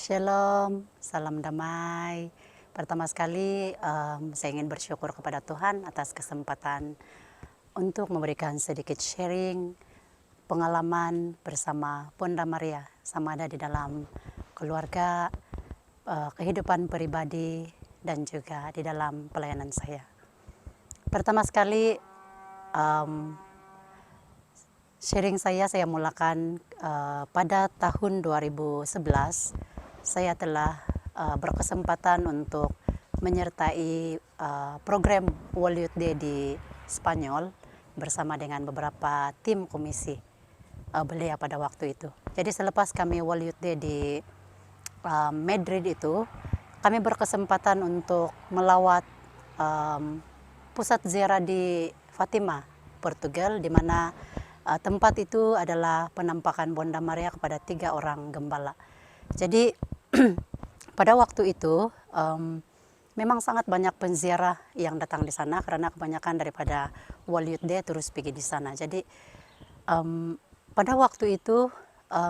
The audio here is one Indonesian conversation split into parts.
Shalom, salam damai. Pertama sekali, saya ingin bersyukur kepada Tuhan atas kesempatan untuk memberikan sedikit sharing pengalaman bersama Bunda Maria, sama ada di dalam keluarga, kehidupan pribadi, dan juga di dalam pelayanan saya. Pertama sekali, sharing saya mulakan pada tahun 2011. Saya telah berkesempatan untuk menyertai program World Youth Day di Spanyol bersama dengan beberapa tim komisi belia pada waktu itu. Jadi selepas kami World Youth Day di Madrid itu, kami berkesempatan untuk melawat pusat ziarah di Fatima, Portugal, di mana tempat itu adalah penampakan Bunda Maria kepada 3 orang gembala. Jadi pada waktu itu memang sangat banyak penziarah yang datang di sana karena kebanyakan daripada World Youth Day terus pergi di sana. Jadi pada waktu itu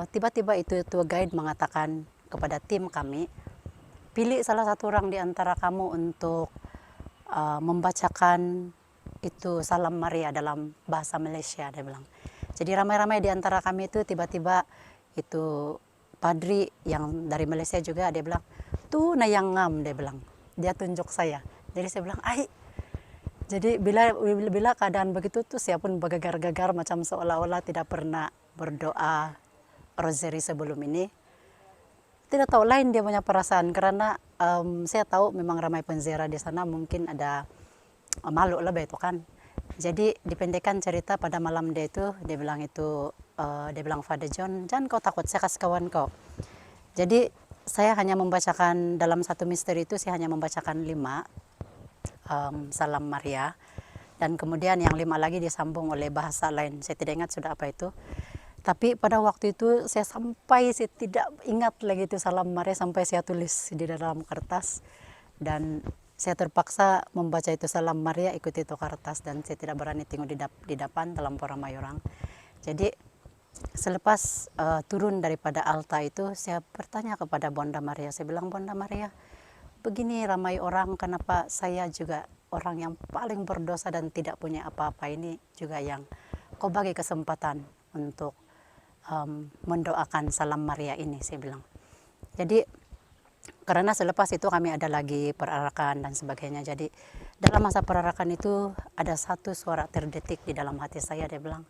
tiba-tiba itu tour guide mengatakan kepada tim kami, pilih salah satu orang di antara kamu untuk membacakan itu Salam Maria dalam bahasa Malaysia, dia bilang. Jadi ramai-ramai di antara kami itu tiba-tiba itu padri yang dari Malaysia juga, dia bilang, tuh nayangam, dia bilang. Dia tunjuk saya. Jadi saya bilang, ai. Jadi bila keadaan begitu tuh saya pun bergegar-gegar macam seolah-olah tidak pernah berdoa rosary sebelum ini. Tidak tahu lain dia punya perasaan karena saya tahu memang ramai penziarah di sana, mungkin ada malu lebih itu kan. Jadi dipendekkan cerita pada malam dia itu, dia bilang dia bilang, Father John, jangan kau takut, saya kasih kawan kau. Jadi saya hanya membacakan dalam satu misteri itu, saya hanya membacakan 5 Salam Maria, dan kemudian yang 5 lagi disambung oleh bahasa lain, saya tidak ingat sudah apa itu. Tapi pada waktu itu saya tidak ingat lagi itu Salam Maria, sampai saya tulis di dalam kertas, dan saya terpaksa membaca itu Salam Maria ikuti itu kertas, dan saya tidak berani tengok di depan dalam ramai orang. Jadi selepas turun daripada alta itu, saya bertanya kepada Bunda Maria, saya bilang, Bunda Maria, begini ramai orang, kenapa saya juga orang yang paling berdosa dan tidak punya apa-apa ini juga yang kau bagi kesempatan untuk mendoakan Salam Maria ini, saya bilang. Jadi karena selepas itu kami ada lagi perarakan dan sebagainya. Jadi dalam masa perarakan itu ada satu suara terdetik di dalam hati saya, dia bilang,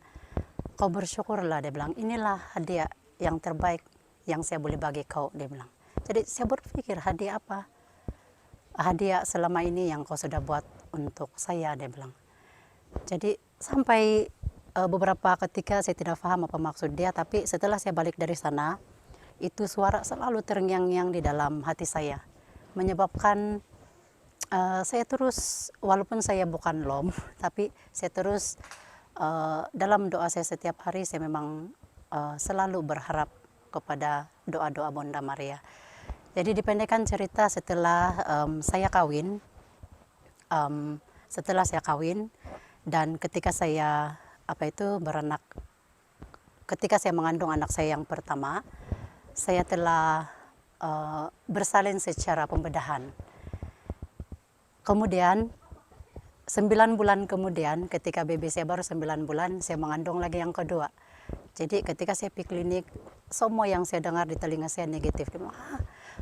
kau bersyukurlah, dia bilang, inilah hadiah yang terbaik yang saya boleh bagi kau, dia bilang. Jadi saya berpikir, hadiah apa? Hadiah selama ini yang kau sudah buat untuk saya, dia bilang. Jadi sampai beberapa ketika saya tidak paham apa maksud dia, tapi setelah saya balik dari sana, itu suara selalu terngiang-ngiang di dalam hati saya, menyebabkan saya terus, walaupun saya bukan lom, tapi saya terus dalam doa saya setiap hari, saya memang selalu berharap kepada doa-doa Bunda Maria. Jadi dipendekkan cerita, setelah saya kawin, dan ketika saya beranak, ketika saya mengandung anak saya yang pertama, saya telah bersalin secara pembedahan. Kemudian 9 bulan kemudian, ketika baby saya baru 9 bulan, saya mengandung lagi yang kedua. Jadi ketika saya pergi klinik, semua yang saya dengar di telinga saya negatif. Dia bilang,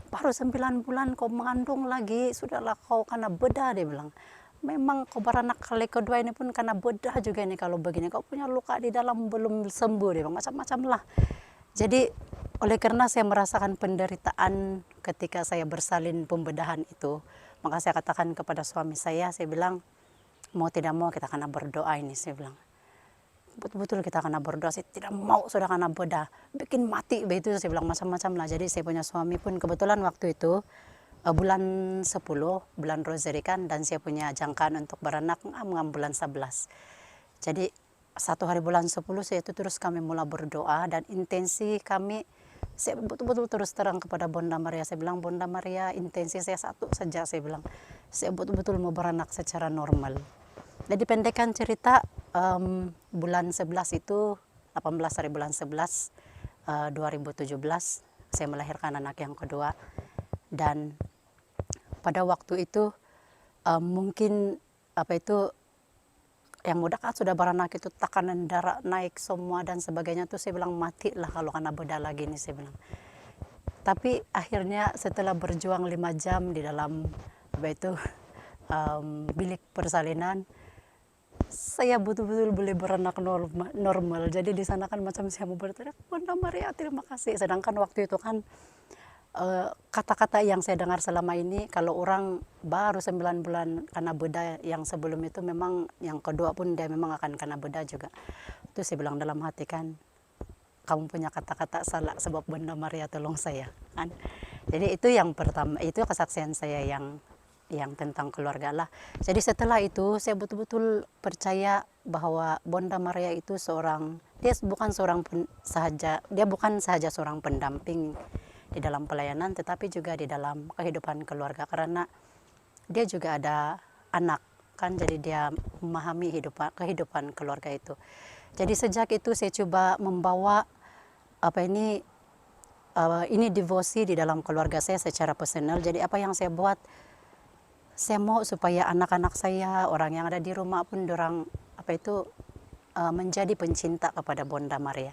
baru 9 bulan kau mengandung lagi, sudahlah kau karena bedah, dia bilang. Memang kau beranak kali kedua ini pun karena bedah juga ini, kalau begini kau punya luka di dalam belum sembuh, dia bilang, macam-macam lah. Jadi oleh karena saya merasakan penderitaan ketika saya bersalin pembedahan itu, maka saya katakan kepada suami saya bilang, mau tidak mau kita kena berdoa ini, saya bilang. Betul-betul kita kena berdoa, saya tidak mau sudah kena bedah, bikin mati begitu, saya bilang, macam-macam lah. Jadi saya punya suami pun kebetulan waktu itu bulan 10, bulan rosary kan, dan saya punya jangkaan untuk beranak bulan 11. Jadi 1 hari bulan 10 saya itu terus kami mulai berdoa, dan intensi kami, saya betul-betul terus terang kepada Bunda Maria. Saya bilang, Bunda Maria, intensi saya satu saja, saya bilang, saya betul-betul mau beranak secara normal. Jadi pendekkan cerita, bulan 11 itu, 18 hari bulan 11 2017, saya melahirkan anak yang kedua. Dan pada waktu itu mungkin yang muda kan sudah beranak itu tekanan darah naik semua dan sebagainya tuh, saya bilang mati lah kalau kena bedah lagi nih, saya bilang. Tapi akhirnya setelah berjuang 5 jam di dalam bilik persalinan, saya betul-betul boleh beranak normal. Jadi di sana kan macam saya mau berteriak, Bunda Maria terima kasih. Sedangkan waktu itu kan kata-kata yang saya dengar selama ini, kalau orang baru 9 bulan kena bedah, yang sebelum itu memang yang kedua pun dia memang akan kena bedah juga. Itu saya bilang dalam hati kan, kamu punya kata-kata salah sebab Bunda Maria tolong saya kan. Jadi itu yang pertama, itu kesaksian saya yang tentang keluarga lah. Jadi setelah itu saya betul-betul percaya bahwa Bunda Maria itu dia bukan saja seorang pendamping di dalam pelayanan, tetapi juga di dalam kehidupan keluarga, karena dia juga ada anak kan, jadi dia memahami kehidupan keluarga itu. Jadi sejak itu saya coba membawa ini devosi di dalam keluarga saya secara personal. Jadi apa yang saya buat, saya mau supaya anak-anak saya, orang yang ada di rumah pun dorang menjadi pencinta kepada Bunda Maria.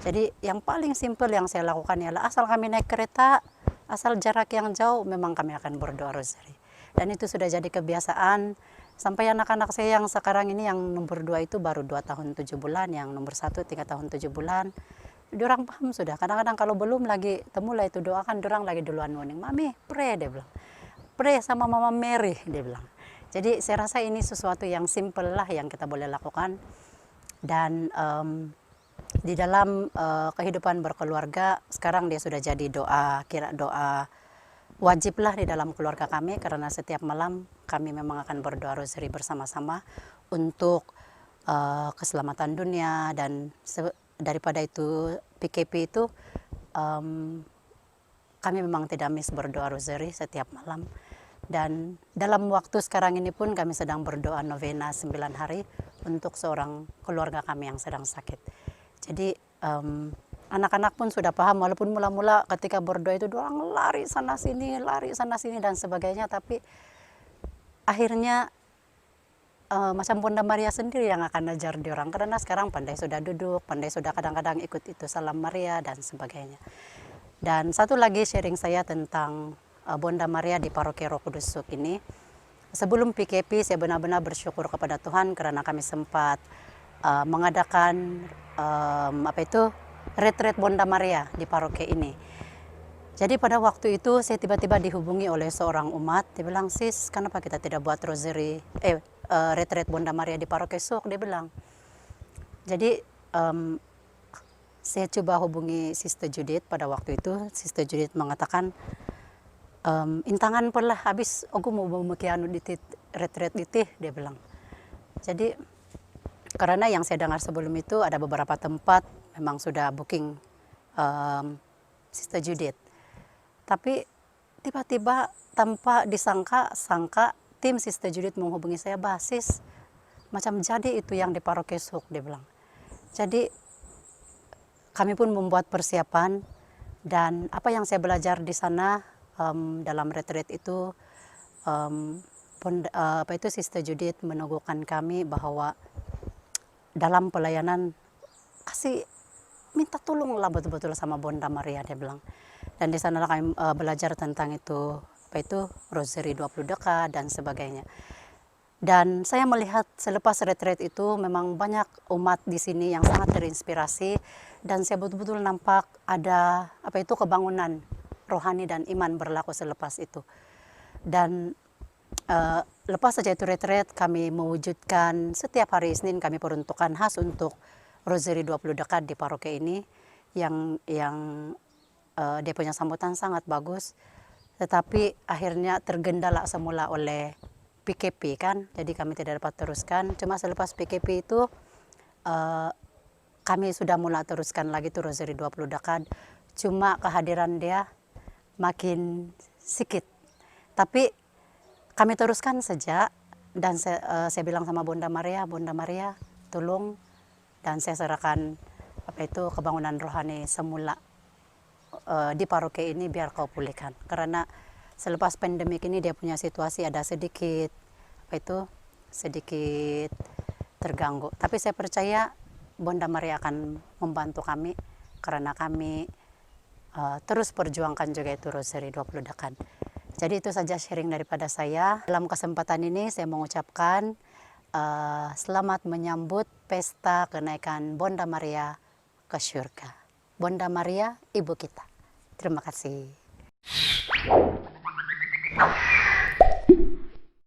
Jadi yang paling simpel yang saya lakukan ialah asal kami naik kereta, asal jarak yang jauh, memang kami akan berdoa rosari. Dan itu sudah jadi kebiasaan sampai anak-anak saya yang sekarang ini, yang nomor 2 itu baru 2 tahun 7 bulan, yang nomor 1 3 tahun 7 bulan. Dorang paham sudah. Kadang-kadang kalau belum lagi temulah itu doakan, dorang lagi duluan warning, Mami pray, dia bilang. Pray sama Mama Mary, dia bilang. Jadi saya rasa ini sesuatu yang simple lah yang kita boleh lakukan. Dan di dalam kehidupan berkeluarga sekarang dia sudah jadi doa wajib lah di dalam keluarga kami, karena setiap malam kami memang akan berdoa rosari bersama-sama untuk keselamatan dunia. Dan daripada itu PKP itu kami memang tidak miss berdoa rosari setiap malam. Dan dalam waktu sekarang ini pun kami sedang berdoa novena 9 hari untuk seorang keluarga kami yang sedang sakit. Jadi anak-anak pun sudah paham, walaupun mula-mula ketika berdoa itu doang lari sana sini dan sebagainya, tapi akhirnya macam Bunda Maria sendiri yang akan ajar di orang, karena sekarang pandai sudah duduk, pandai sudah kadang-kadang ikut itu salam Maria dan sebagainya. Dan satu lagi sharing saya tentang Bunda Maria di Paroki Roh Kudus Suk ini. Sebelum PKP saya benar-benar bersyukur kepada Tuhan karena kami sempat mengadakan retreat Bunda Maria di paroki ini. Jadi pada waktu itu saya tiba-tiba dihubungi oleh seorang umat, dia bilang, Sis, kenapa kita tidak buat rosary retreat Bunda Maria di Paroki Suk, dia bilang. Jadi saya coba hubungi Sister Judith pada waktu itu. Sister Judith mengatakan, intangan pernah habis aku mau mekianu di retreat ditih, dia bilang. Jadi karena yang saya dengar sebelum itu ada beberapa tempat memang sudah booking Sister Judith, tapi tiba-tiba tanpa disangka tim Sister Judith menghubungi saya, basis macam jadi itu yang di Paroki Suk, dia bilang. Jadi kami pun membuat persiapan, dan apa yang saya belajar di sana dalam retreat itu, Sister Judith meneguhkan kami bahwa dalam pelayanan kasih minta tolonglah betul-betul sama Bunda Maria, dia bilang. Dan di sana kami belajar tentang itu rosary 20 dekat dan sebagainya. Dan saya melihat selepas retreat itu memang banyak umat di sini yang sangat terinspirasi, dan saya betul-betul nampak ada kebangunan rohani dan iman berlaku selepas itu. Dan lepas saja itu retreat, kami mewujudkan setiap hari Senin kami peruntukkan khas untuk rosary 20 dekat di paroki ini, yang dia punya sambutan sangat bagus, tetapi akhirnya tergendala semula oleh PKP kan, jadi kami tidak dapat teruskan. Cuma selepas PKP itu kami sudah mulai teruskan lagi tuh rosary 20 dekat, cuma kehadiran dia makin sedikit, tapi kami teruskan saja. Dan saya bilang sama Bunda Maria tolong, dan saya serahkan kebangunan rohani semula di paroki ini biar kau pulihkan. Karena selepas pandemik ini dia punya situasi ada sedikit sedikit terganggu. Tapi saya percaya Bunda Maria akan membantu kami karena kami terus perjuangkan juga itu Rosary 20 Dekan. Jadi itu saja sharing daripada saya. Dalam kesempatan ini saya mengucapkan selamat menyambut pesta kenaikan Bunda Maria ke surga. Bunda Maria, Ibu kita. Terima kasih.